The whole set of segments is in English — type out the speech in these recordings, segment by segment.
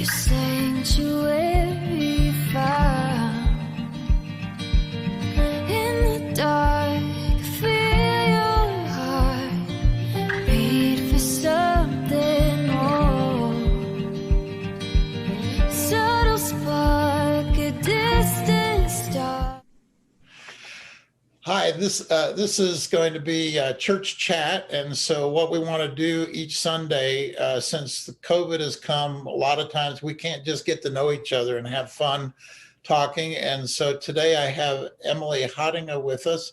sanctuary found in the dark. Feel your heart beat for something more. Subtle spark, a distant star. Hi, this is going to be church chat, and so what we want to do each Sunday, since the COVID has come, a lot of times we can't just get to know each other and have fun talking. And so today I have Emily Hottinga with us.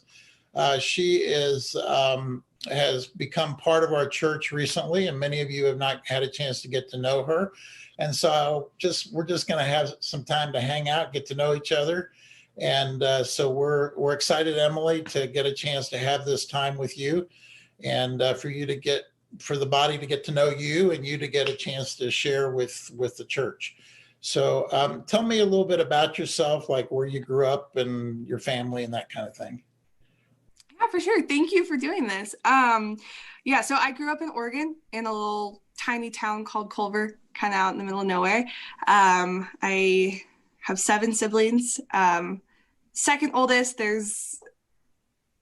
She has become part of our church recently, and many of you have not had a chance to get to know her. And so we're just going to have some time to hang out, get to know each other. And so we're excited, Emily, to get a chance to have this time with you, and for the body to get to know you, and you to get a chance to share with the church. So tell me a little bit about yourself, like where you grew up and your family and that kind of thing. Yeah, for sure. Thank you for doing this. So I grew up in Oregon in a little tiny town called Culver, kind of out in the middle of nowhere. I have 7 siblings. Second oldest,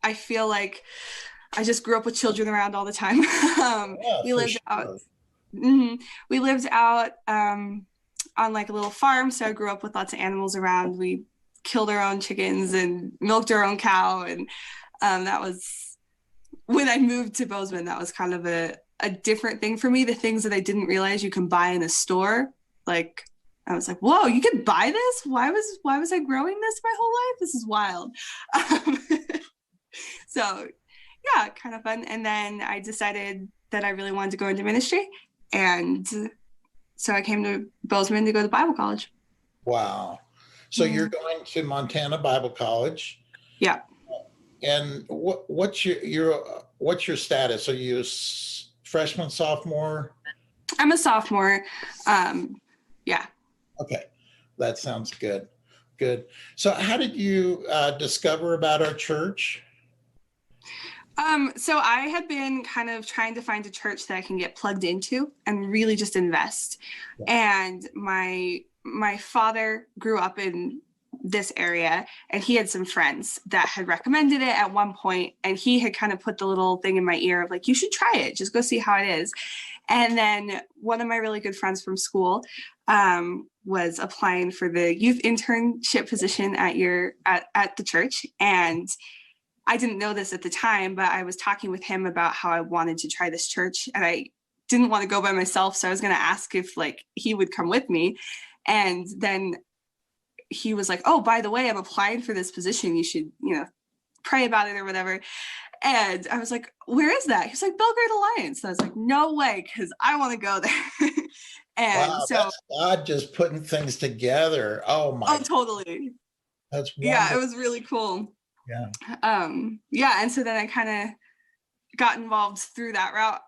I feel like I just grew up with children around all the time. We lived out on like a little farm. So I grew up with lots of animals around. We killed our own chickens and milked our own cow. And that was when I moved to Bozeman. That was kind of a different thing for me. The things that I didn't realize you can buy in a store, like I was like, whoa, you could buy this? Why was I growing this my whole life? This is wild. So yeah, kind of fun. And then I decided that I really wanted to go into ministry. And so I came to Bozeman to go to Bible college. Wow. So You're going to Montana Bible College. Yeah. And what's your status? Are you a freshman, sophomore? I'm a sophomore. Yeah. Okay, that sounds good. Good. So how did you discover about our church? So I had been kind of trying to find a church that I can get plugged into and really just invest. Yeah. And my father grew up in this area, and he had some friends that had recommended it at one point, and he had kind of put the little thing in my ear of like, you should try it, just go see how it is. And then one of my really good friends from school was applying for the youth internship position at the church. And I didn't know this at the time, but I was talking with him about how I wanted to try this church, and I didn't want to go by myself. So I was going to ask if like he would come with me. And then he was like, oh, by the way, I'm applying for this position. You should, pray about it or whatever. And I was like, where is that? He was like, Belgrade Alliance. And I was like, no way, because I want to go there. And wow, so that's God just putting things together. Oh my. Oh, totally. That's wonderful. Yeah, it was really cool. Yeah. And so then I kind of got involved through that route.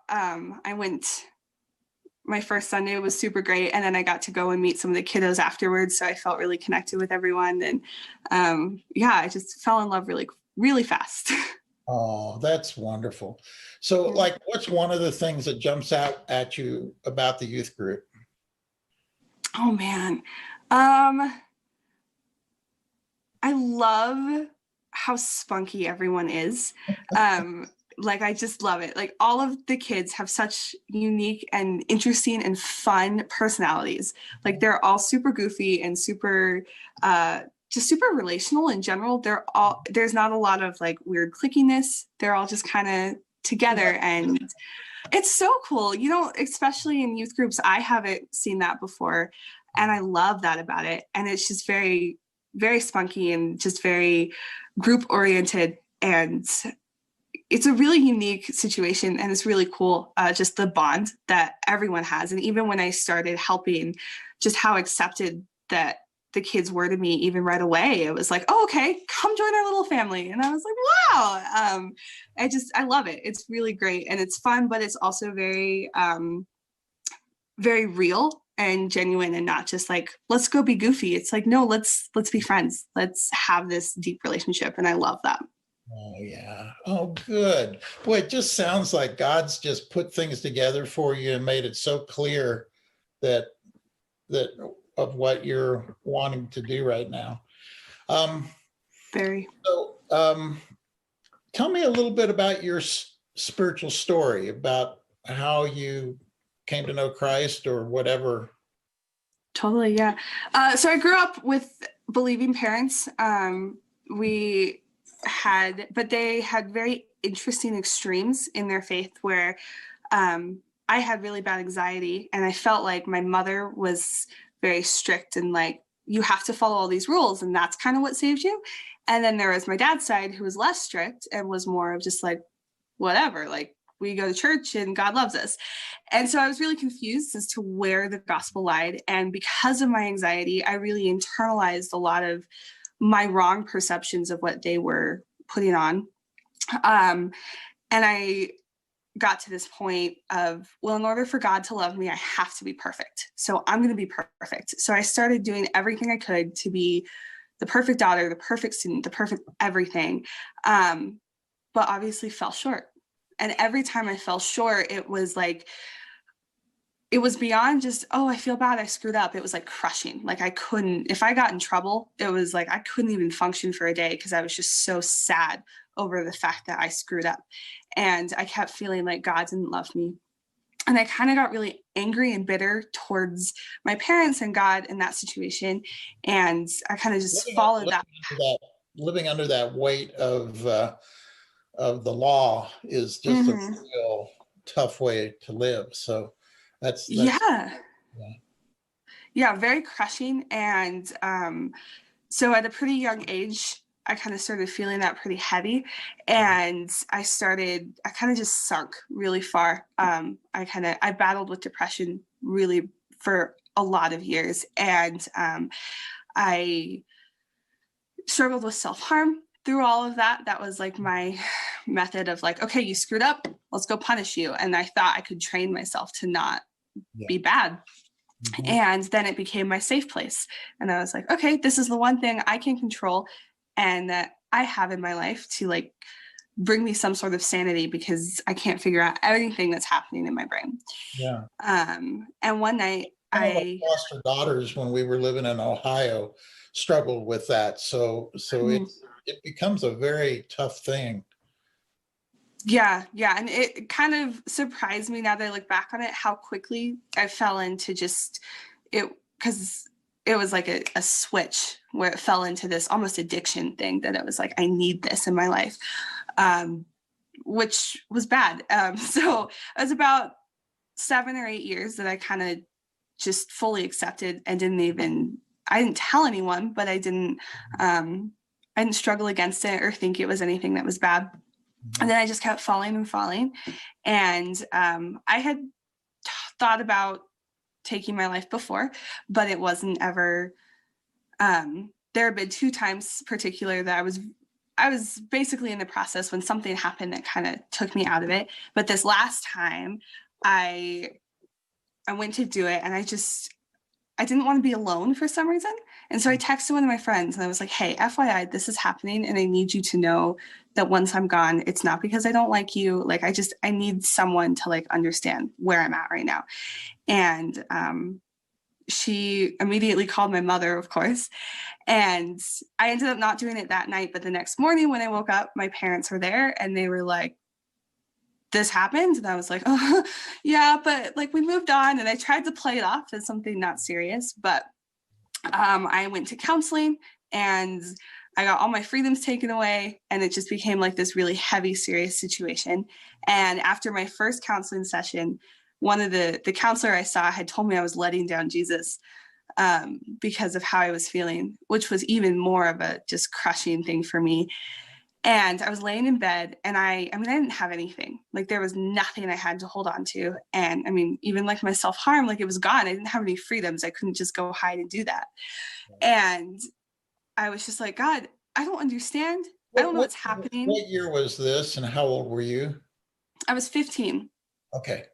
My first Sunday was super great. And then I got to go and meet some of the kiddos afterwards. So I felt really connected with everyone. And I just fell in love really, really fast. Oh, that's wonderful. So like, what's one of the things that jumps out at you about the youth group? Oh man. I love how spunky everyone is. Like, I just love it. Like, all of the kids have such unique and interesting and fun personalities. Like, they're all super goofy and super, just super relational in general. There's not a lot of like weird clickiness. They're all just kind of together, and it's so cool. Especially in youth groups, I haven't seen that before. And I love that about it. And it's just very, very spunky and just very group oriented. And it's a really unique situation, and it's really cool, just the bond that everyone has. And even when I started helping, just how accepted that the kids were to me even right away. It was like, oh, okay, come join our little family. And I was like, wow. I love it. It's really great. And it's fun, but it's also very, very real and genuine, and not just like, let's go be goofy. It's like, no, let's be friends. Let's have this deep relationship. And I love that. Oh, yeah. Oh, good. Boy, it just sounds like God's just put things together for you and made it so clear that that of what you're wanting to do right now. Very. So tell me a little bit about your spiritual story, about how you came to know Christ or whatever. Totally, yeah. So I grew up with believing parents. But they had very interesting extremes in their faith where I had really bad anxiety, and I felt like my mother was very strict and like, you have to follow all these rules, and that's kind of what saves you. And then there was my dad's side, who was less strict and was more of just like, whatever, like we go to church and God loves us. And so I was really confused as to where the gospel lied. And because of my anxiety, I really internalized a lot of my wrong perceptions of what they were putting on. And I got to this point of, well, in order for God to love me, I have to be perfect. So I'm going to be perfect. So I started doing everything I could to be the perfect daughter, the perfect student, the perfect everything. But obviously fell short. And every time I fell short, it was like, it was beyond just, oh, I feel bad, I screwed up. It was like crushing. Like I couldn't, if I got in trouble, it was like I couldn't even function for a day because I was just so sad over the fact that I screwed up. And I kept feeling like God didn't love me. And I kind of got really angry and bitter towards my parents and God in that situation. And I kind of just followed that. Living under that weight of the law is just a real tough way to live. So that's yeah, very crushing. And so at a pretty young age, I kind of started feeling that pretty heavy, and I kind of just sunk really far. I battled with depression really for a lot of years, and I struggled with self-harm through all of that. That was like my method of like, okay, you screwed up, let's go punish you. And I thought I could train myself to not be bad. Mm-hmm. And then it became my safe place. And I was like, okay, this is the one thing I can control and that I have in my life to like bring me some sort of sanity, because I can't figure out everything that's happening in my brain. Yeah. And one night I foster daughters, when we were living in Ohio, struggled with that. So it becomes a very tough thing. Yeah. And it kind of surprised me now that I look back on it, how quickly I fell into just it, because it was like a switch where it fell into this almost addiction thing, that it was like, I need this in my life, which was bad. So it was about 7 or 8 years that I kind of just fully accepted and I didn't tell anyone, but I didn't struggle against it or think it was anything that was bad. And then I just kept falling and falling. And I had thought about taking my life before, but it wasn't ever, there have been 2 times particular that I was basically in the process when something happened that kind of took me out of it. But this last time I went to do it, and I didn't want to be alone for some reason. And so I texted one of my friends and I was like, hey, FYI, this is happening. And I need you to know that once I'm gone, it's not because I don't like you. Like, I need someone to like understand where I'm at right now. And she immediately called my mother, of course. And I ended up not doing it that night. But the next morning when I woke up, my parents were there and they were like, this happened? And I was like, oh, yeah, but like we moved on. And I tried to play it off as something not serious. But I went to counseling and I got all my freedoms taken away, and it just became like this really heavy, serious situation. And after my first counseling session, one of the counselor I saw had told me I was letting down Jesus because of how I was feeling, which was even more of a just crushing thing for me. And I was laying in bed, and I didn't have anything. Like, there was nothing I had to hold on to. And I mean, even like my self-harm, like it was gone. I didn't have any freedoms. I couldn't just go hide and do that. And I was just like, God, I don't understand. I don't know what's happening. What year was this, and how old were you? I was 15. Okay.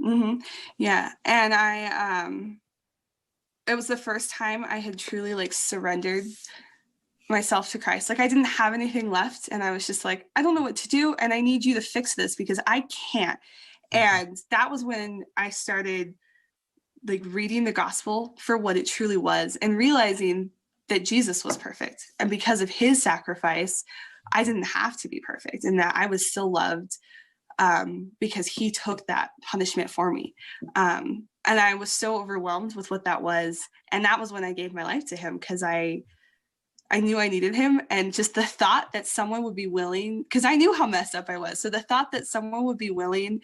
Mm-hmm. Yeah. And it was the first time I had truly like surrendered myself to Christ. Like, I didn't have anything left, and I was just like, I don't know what to do, and I need you to fix this because I can't. And that was when I started like reading the gospel for what it truly was and realizing that Jesus was perfect. And because of his sacrifice, I didn't have to be perfect, and that I was still loved because he took that punishment for me. And I was so overwhelmed with what that was. And that was when I gave my life to him, because I knew I needed him. And just the thought that someone would be willing, because I knew how messed up I was. So the thought that someone would be willing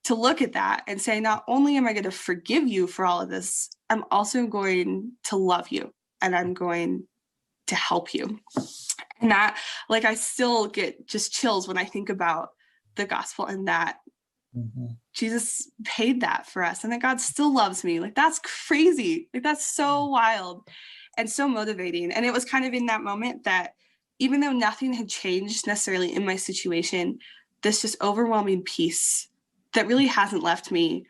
to look at that and say, not only am I going to forgive you for all of this, I'm also going to love you, and I'm going to help you. And that, like, I still get just chills when I think about the gospel, and that Jesus paid that for us, and that God still loves me. Like, that's crazy. Like, that's so wild and so motivating. And it was kind of in that moment that, even though nothing had changed necessarily in my situation, this just overwhelming peace that really hasn't left me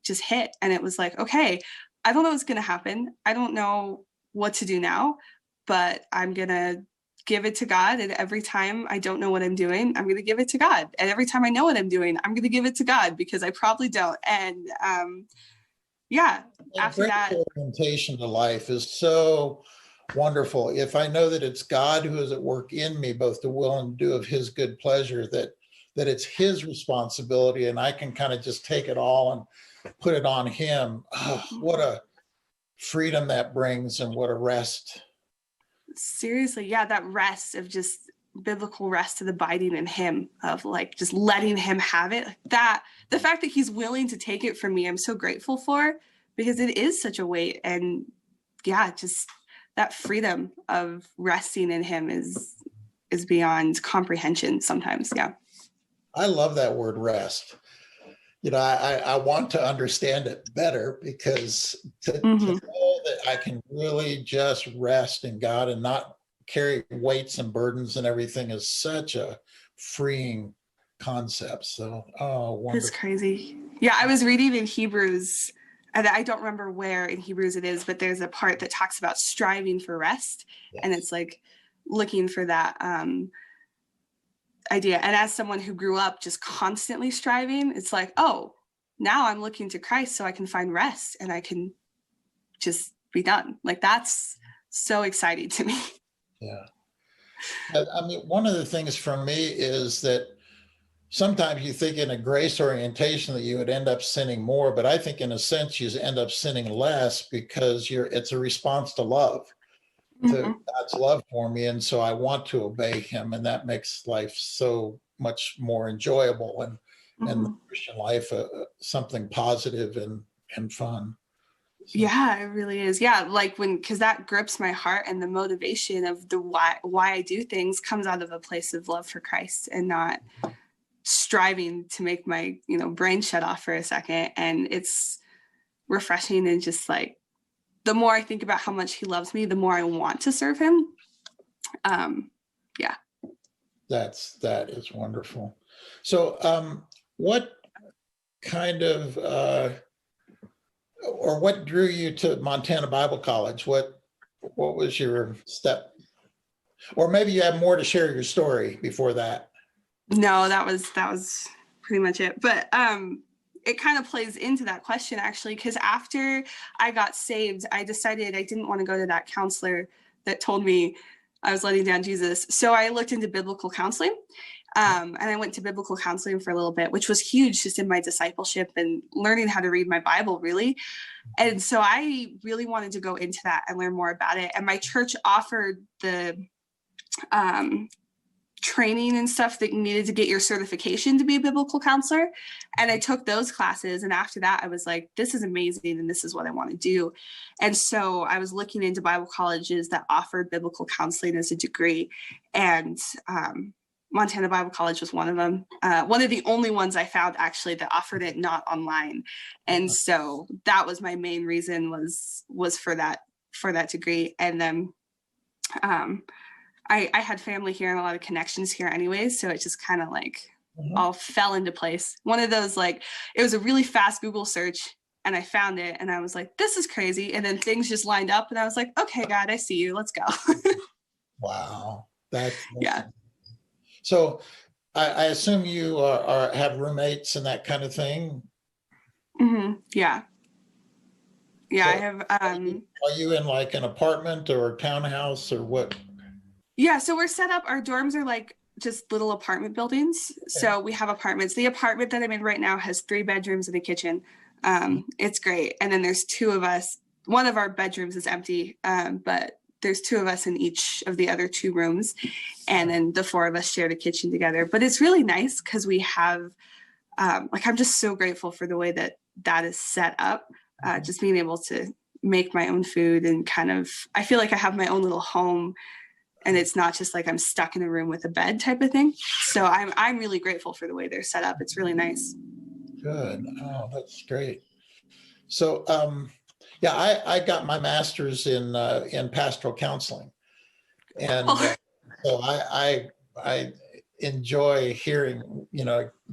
just hit. And it was like, okay, I don't know what's going to happen. I don't know what to do now, but I'm going to give it to God. And every time I don't know what I'm doing, I'm going to give it to God. And every time I know what I'm doing, I'm going to give it to God, because I probably don't. And after that, orientation to life is so wonderful. If I know that it's God who is at work in me, both to will and do of his good pleasure, that it's his responsibility, and I can kind of just take it all and put it on him. Oh, what a freedom that brings, and what a rest. Seriously, yeah, that rest of just biblical rest of abiding in him, of like just letting him have it. That the fact that he's willing to take it from me, I'm so grateful for, because it is such a weight. And yeah, just that freedom of resting in him is beyond comprehension sometimes. Yeah. I love that word, rest. You know, I want to understand it better, because to know that I can really just rest in God and not carry weights and burdens and everything is such a freeing concept. So, wonderful. It's crazy. Yeah, I was reading in Hebrews, and I don't remember where in Hebrews it is, but there's a part that talks about striving for rest. Yes. And it's like looking for that idea. And as someone who grew up just constantly striving, it's like, oh, now I'm looking to Christ so I can find rest and I can just be done. Like, that's so exciting to me. Yeah. I mean, one of the things for me is that sometimes you think in a grace orientation that you would end up sinning more, but I think in a sense you end up sinning less, because it's a response to love. To God's love for me, and so I want to obey him, and that makes life so much more enjoyable, and the Christian life something positive and fun. So. Yeah, it really is. Yeah, like because that grips my heart, and the motivation of the why I do things comes out of a place of love for Christ, and not striving to make my brain shut off for a second. And it's refreshing, and just like, the more I think about how much he loves me, the more I want to serve him. Yeah. That is wonderful. So what kind of, or what drew you to Montana Bible College? What was your step? Or maybe you have more to share your story before that. No, that was pretty much it. But it kind of plays into that question, actually, because after I got saved, I decided I didn't want to go to that counselor that told me I was letting down Jesus. So I looked into biblical counseling, and I went to biblical counseling for a little bit, which was huge just in my discipleship and learning how to read my Bible, really. And so I really wanted to go into that and learn more about it. And my church offered the training and stuff that you needed to get your certification to be a biblical counselor. And I took those classes. And after that, I was like, this is amazing. And this is what I want to do. And so I was looking into Bible colleges that offered biblical counseling as a degree. And Montana Bible College was one of them. One of the only ones I found, actually, that offered it not online. And so that was my main reason, was for that degree. And then I had family here and a lot of connections here anyways, so it just kind of like all fell into place. One of those, like, it was a really fast Google search, and I found it, and I was like, this is crazy. And then things just lined up, and I was like, okay, God, I see you. Let's go. Wow. That's yeah. So I assume you have roommates and that kind of thing. Yeah. Yeah, So I have are you in like an apartment or townhouse or what? yeah, so we're set up, our dorms are like just little apartment buildings. Okay. So we have apartments. The apartment that I'm in right now has 3 bedrooms and a kitchen. It's great. And then there's 2 of us. One of our bedrooms is empty, but there's 2 of us in each of the other 2 rooms. And then the 4 of us share the kitchen together. But it's really nice because we have, like, I'm just so grateful for the way that that is set up. Just being able to make my own food and kind of, I feel like I have my own little home, and it's not just like I'm stuck in a room with a bed type of thing. So I'm really grateful for the way they're set up. It's really nice. Good. Oh, that's great. So, yeah, I got my master's in pastoral counseling, and Oh, so I enjoy hearing,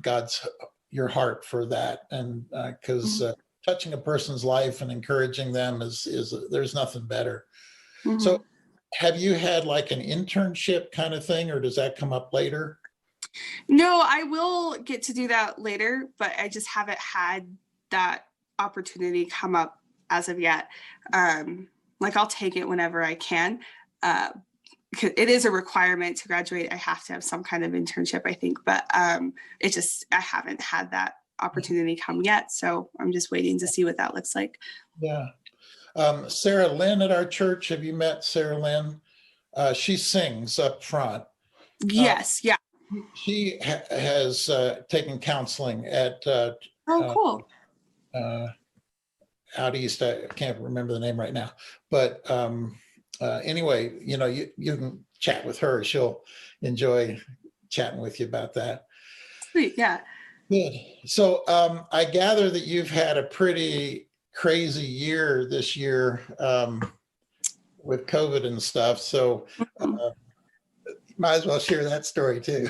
God's your heart for that, and because touching a person's life and encouraging them is there's nothing better. mhm. So, have you had like an internship kind of thing, or does that come up later? No, I will get to do that later, but I just haven't had that opportunity come up as of yet. Like, I'll take it whenever I can. Uh, it is a requirement to graduate. I have to have some kind of internship, I think, but I haven't had that opportunity come yet. So I'm just waiting to see what that looks like. Yeah. Sarah Lynn at our church. Have you met Sarah Lynn? She sings up front. Uh, Yes. Yeah. she has taken counseling at Oh, cool. uh, out east. I can't remember the name right now, but anyway, you can chat with her. She'll enjoy chatting with you about that. Sweet. Yeah. Good. So I gather that you've had a pretty crazy year this year with COVID and stuff. So Mhm. might as well share that story too.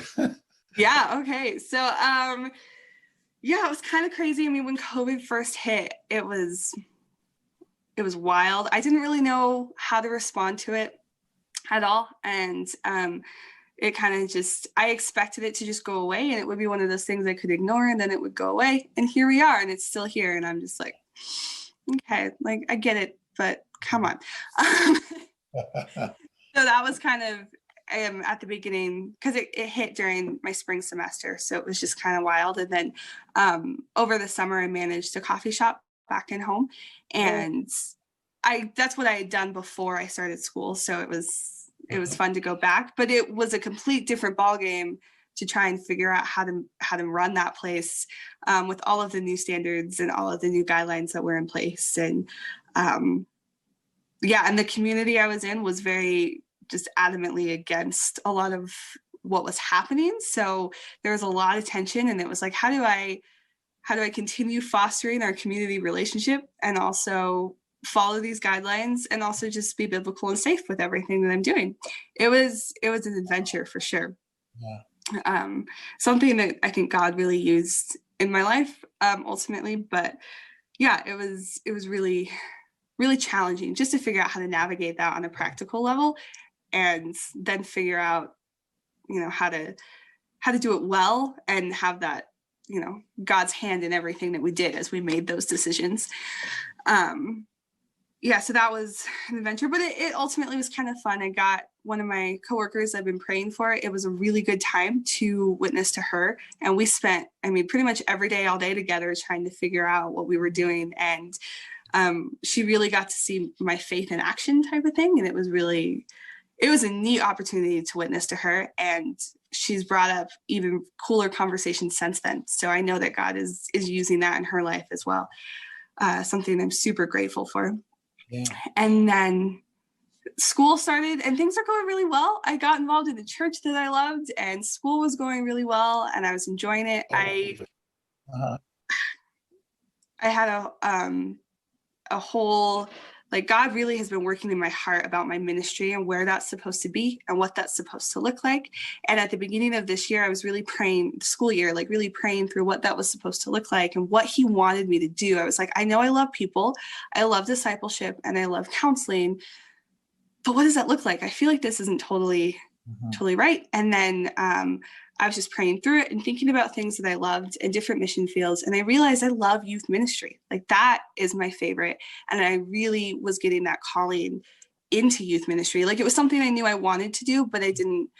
Yeah. Okay. So, yeah, it was kind of crazy. I mean, when COVID first hit, it was wild. I didn't really know how to respond to it at all, and it kind of just, I expected it to just go away, and it would be one of those things I could ignore, and then it would go away, and here we are, and it's still here, and I'm just like, okay, like, I get it, but come on. So that was kind of at the beginning, because it hit during my spring semester, so it was just kind of wild. And then over the summer, I managed a coffee shop back in home, and that's what I had done before I started school, so it was fun to go back, but it was a complete different ballgame to try and figure out how to run that place with all of the new standards and all of the new guidelines that were in place. And yeah, and the community I was in was very just adamantly against a lot of what was happening. So there was a lot of tension, and it was like, how do I continue fostering our community relationship and also follow these guidelines and also just be biblical and safe with everything that I'm doing? It was an adventure for sure. Yeah. Something that I think God really used in my life ultimately, but yeah, it was really, really challenging just to figure out how to navigate that on a practical level, and then figure out, how to do it well and have that, God's hand in everything that we did as we made those decisions. Yeah, so that was an adventure, but it ultimately was kind of fun. I got one of my coworkers I've been praying for. It was a really good time to witness to her. And we spent, pretty much every day, all day together trying to figure out what we were doing. And she really got to see my faith in action type of thing. And it was a neat opportunity to witness to her. And she's brought up even cooler conversations since then. So I know that God is using that in her life as well. Something I'm super grateful for. Yeah. And then school started and things are going really well. I got involved in the church that I loved, and school was going really well, and I was enjoying it. Uh-huh. I had a whole, like, God really has been working in my heart about my ministry and where that's supposed to be and what that's supposed to look like. And at the beginning of this year, I was really praying, school year, like really praying through what that was supposed to look like and what he wanted me to do. I was like, I know I love people, I love discipleship, and I love counseling, but what does that look like? I feel like this isn't totally right. And then I was just praying through it and thinking about things that I loved in different mission fields. And I realized I love youth ministry. Like that is my favorite. And I really was getting that calling into youth ministry. Like it was something I knew I wanted to do, but I didn't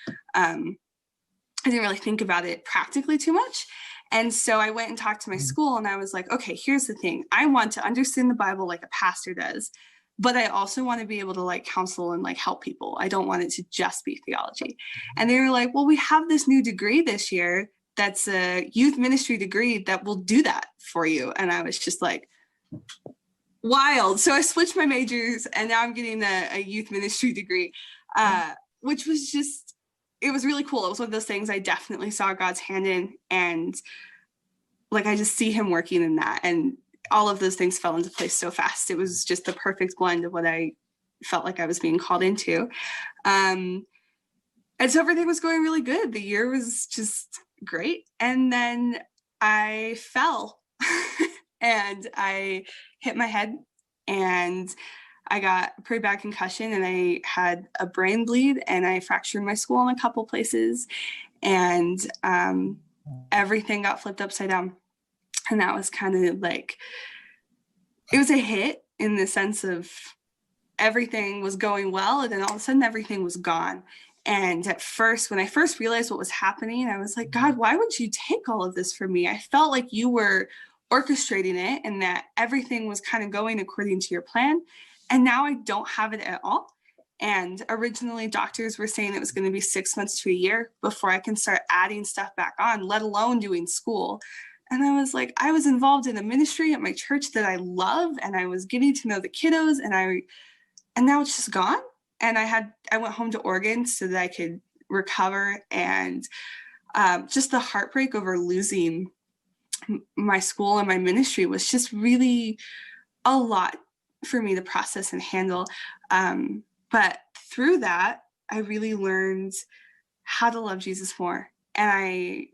really think about it practically too much. And so I went and talked to my school and I was like, okay, here's the thing. I want to understand the Bible like a pastor does, but I also want to be able to like counsel and like help people. I don't want it to just be theology. And they were like, well, we have this new degree this year that's a youth ministry degree that will do that for you. And I was just like, wild. So I switched my majors and now I'm getting a youth ministry degree, which was just, it was really cool. It was one of those things I definitely saw God's hand in, and like I just see him working in that, and all of those things fell into place so fast. It was just the perfect blend of what I felt like I was being called into. And so everything was going really good. The year was just great. And then I fell and I hit my head and I got a pretty bad concussion and I had a brain bleed and I fractured my skull in a couple places, and everything got flipped upside down. And that was kind of like, it was a hit in the sense of everything was going well and then all of a sudden everything was gone. And at first, when I first realized what was happening, I was like, God, why would you take all of this from me? I felt like you were orchestrating it and that everything was kind of going according to your plan. And now I don't have it at all. And originally doctors were saying it was going to be 6 months to a year before I can start adding stuff back on, let alone doing school. And I was like, I was involved in a ministry at my church that I love, and I was getting to know the kiddos, and now it's just gone. And I went home to Oregon so that I could recover, and just the heartbreak over losing my school and my ministry was just really a lot for me to process and handle. But through that, I really learned how to love Jesus more. And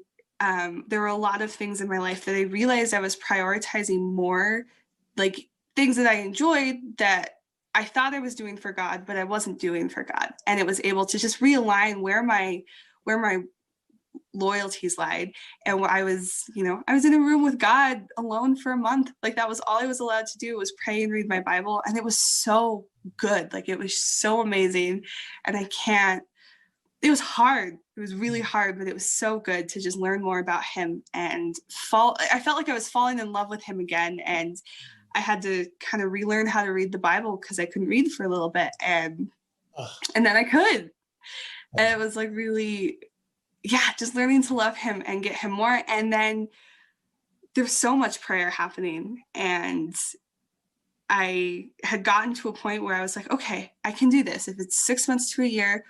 there were a lot of things in my life that I realized I was prioritizing more, like things that I enjoyed that I thought I was doing for God, but I wasn't doing for God. And it was able to just realign where my loyalties lied. And I was in a room with God alone for a month. Like that was all I was allowed to do, was pray and read my Bible. And it was so good. Like it was so amazing. And it was hard. It was really hard, but it was so good to just learn more about him and I felt like I was falling in love with him again. And I had to kind of relearn how to read the Bible because I couldn't read for a little bit. And then I could. And it was like really, just learning to love him and get him more. And then there's so much prayer happening. And I had gotten to a point where I was like, okay, I can do this. If it's 6 months to a year,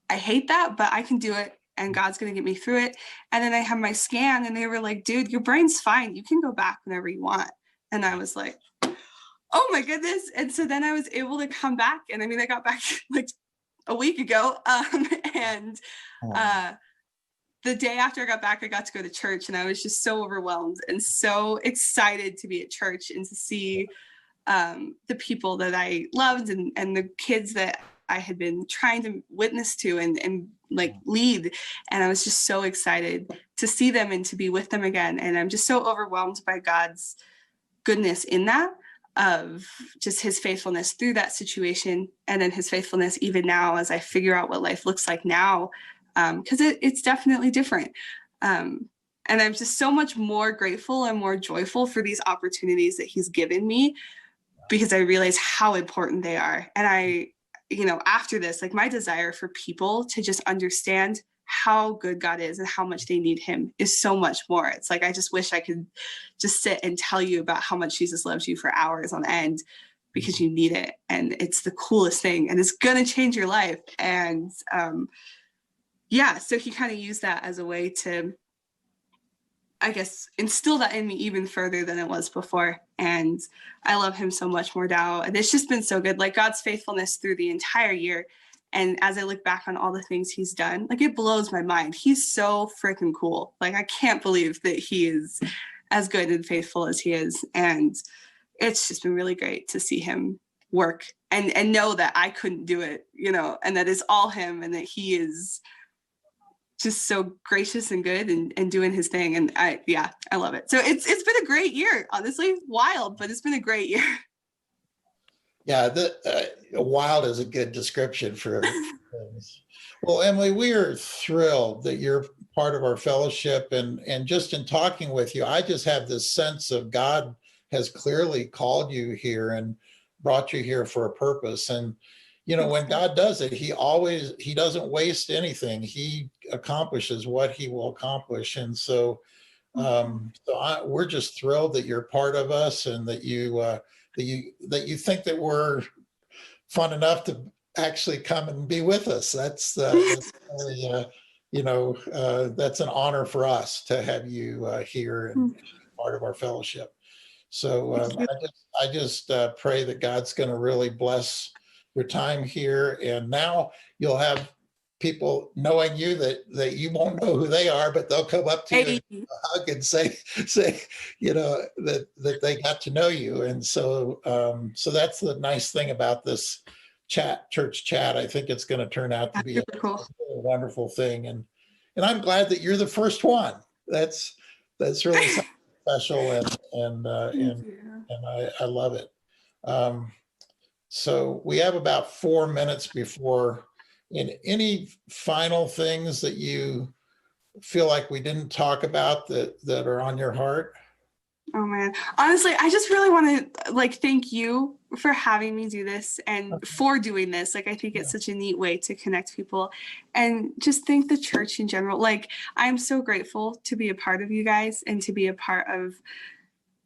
I hate that, but I can do it. And God's going to get me through it. And then I had my scan and they were like, dude, your brain's fine. You can go back whenever you want. And I was like, oh my goodness. And so then I was able to come back. And I mean, I got back like a week ago. The day after I got back, I got to go to church and I was just so overwhelmed and so excited to be at church and to see the people that I loved and the kids that I had been trying to witness to and like lead. And I was just so excited to see them and to be with them again. And I'm just so overwhelmed by God's goodness in that, of just his faithfulness through that situation. And then his faithfulness even now as I figure out what life looks like now, because it's definitely different. And I'm just so much more grateful and more joyful for these opportunities that he's given me, because I realize how important they are. And after this, like my desire for people to just understand how good God is and how much they need him is so much more. It's like, I just wish I could just sit and tell you about how much Jesus loves you for hours on end, because you need it. And it's the coolest thing and it's going to change your life. And so he kind of used that as a way to, I guess, instill that in me even further than it was before. And I love him so much more now. And it's just been so good, like God's faithfulness through the entire year. And as I look back on all the things he's done, like it blows my mind. He's so freaking cool. Like I can't believe that he is as good and faithful as he is. And it's just been really great to see him work and know that I couldn't do it, and that it's all him and that he is just so gracious and good and doing his thing. And I love it. So it's been a great year, honestly. Wild, but it's been a great year. Yeah, wild is a good description for things. Well, Emily, we are thrilled that you're part of our fellowship, and just in talking with you, I just have this sense of God has clearly called you here and brought you here for a purpose. And when God does it, he doesn't waste anything. He accomplishes what he will accomplish. And so we're just thrilled that you're part of us, and that you think that we're fun enough to actually come and be with us. That's really, that's an honor for us to have you here and part of our fellowship. So I just pray that God's going to really bless your time here. And now you'll have people knowing you that you won't know who they are, but they'll come up to you and hug and say, that they got to know you. And so that's the nice thing about this church chat. I think it's going to turn out to be a wonderful thing. And I'm glad that you're the first one. That's really something special, and I love it. So we have about 4 minutes before. Any final things that you feel like we didn't talk about that are on your heart? Oh man, honestly, I just really want to thank you for having me do this and for doing this. I think it's such a neat way to connect people, and just thank the church in general. I'm so grateful to be a part of you guys and to be a part of,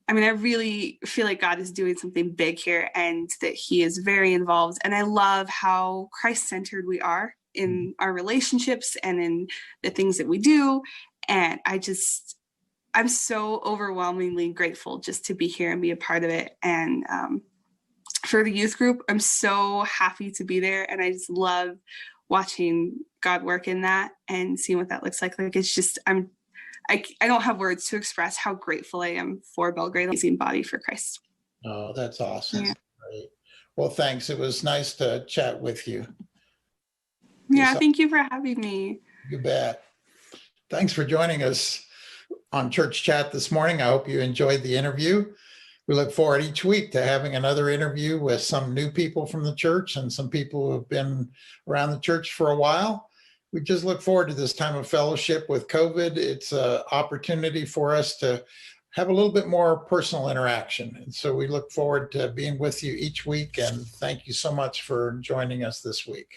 I really feel like God is doing something big here, and that he is very involved. And I love how Christ-centered we are in our relationships and in the things that we do. And I'm so overwhelmingly grateful just to be here and be a part of it. And for the youth group, I'm so happy to be there. And I just love watching God work in that and seeing what that looks like. It's just, I don't have words to express how grateful I am for Belgrade, amazing body for Christ. Oh, that's awesome. Yeah. Great. Well, thanks. It was nice to chat with you. Yeah, thank you for having me. You bet. Thanks for joining us on Church Chat this morning. I hope you enjoyed the interview. We look forward each week to having another interview with some new people from the church and some people who have been around the church for a while. We just look forward to this time of fellowship with COVID. It's an opportunity for us to have a little bit more personal interaction. And so we look forward to being with you each week. And thank you so much for joining us this week.